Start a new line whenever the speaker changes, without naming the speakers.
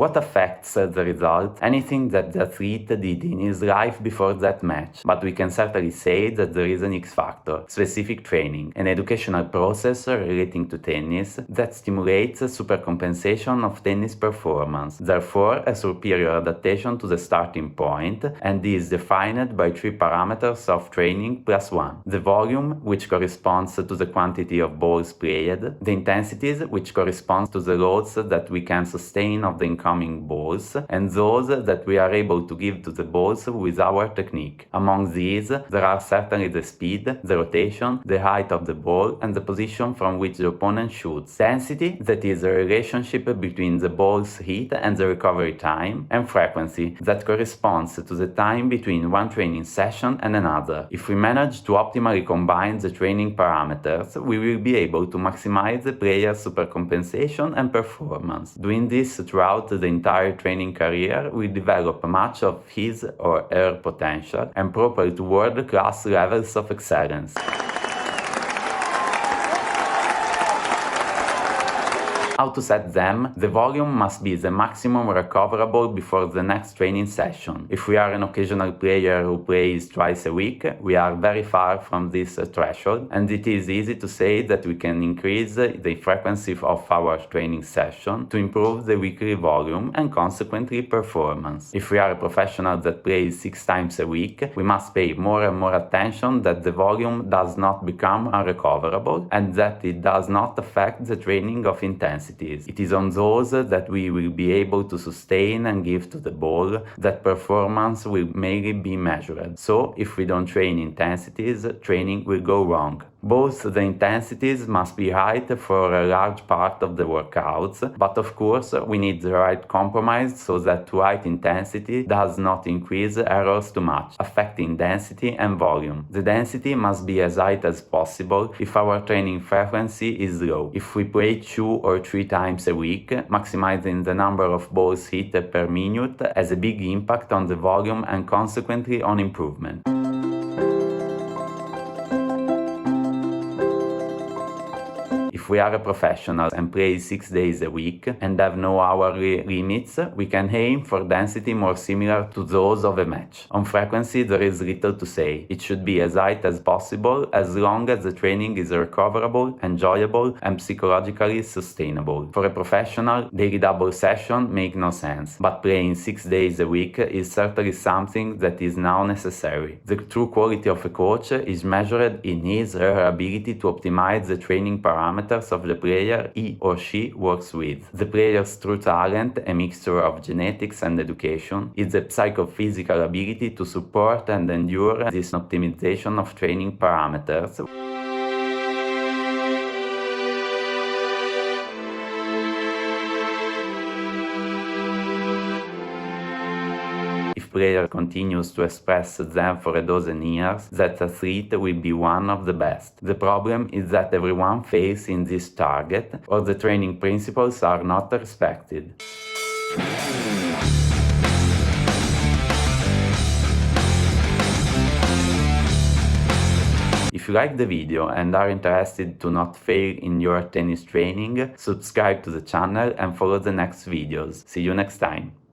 What affects the result? Anything that the athlete did in his life before that match, but we can certainly say that there is an X factor, specific training, an educational process relating to tennis that stimulates supercompensation of tennis performance, therefore a superior adaptation to the starting point, and is defined by three parameters of training plus one: the volume, which corresponds to the quantity of balls played, the intensities, which corresponds to the loads that we can sustain of the incoming balls, and those that we are able to give to the balls with our technique. Among these, there are certainly the speed, the rotation, the height of the ball, and the position from which the opponent shoots. Density, that is a relationship between the ball's heat and the recovery time, and frequency, that corresponds to the time between one training session and another. If we manage to optimally combine the training parameters, we will be able to maximize the player's supercompensation and performance. Doing this throughout the entire training career will develop much of his or her potential and propel to world-class levels of excellence. How to set them? The volume must be the maximum recoverable before the next training session. If we are an occasional player who plays twice a week, we are very far from this threshold, and it is easy to say that we can increase the frequency of our training session to improve the weekly volume and consequently performance. If we are a professional that plays 6 times a week, we must pay more and more attention that the volume does not become unrecoverable and that it does not affect the training of intensity. It is on those that we will be able to sustain and give to the ball that performance will mainly be measured. So, if we don't train intensities, training will go wrong. Both the intensities must be right for a large part of the workouts, but of course we need the right compromise so that right intensity does not increase errors too much, affecting density and volume. The density must be as high as possible if our training frequency is low. If we play 2 or 3 times a week, maximizing the number of balls hit per minute has a big impact on the volume and consequently on improvement. If we are a professional and play 6 days a week and have no hourly limits, we can aim for density more similar to those of a match. On frequency, there is little to say. It should be as high as possible as long as the training is recoverable, enjoyable, and psychologically sustainable. For a professional, daily double session make no sense, but playing 6 days a week is certainly something that is now necessary. The true quality of a coach is measured in his or her ability to optimize the training parameters of the player he or she works with. The player's true talent, a mixture of genetics and education, is the psychophysical ability to support and endure this optimization of training parameters. Player continues to express them for a dozen years, that athlete will be one of the best. The problem is that everyone fails in this target, or the training principles are not respected. If you like the video and are interested to not fail in your tennis training, subscribe to the channel and follow the next videos. See you next time!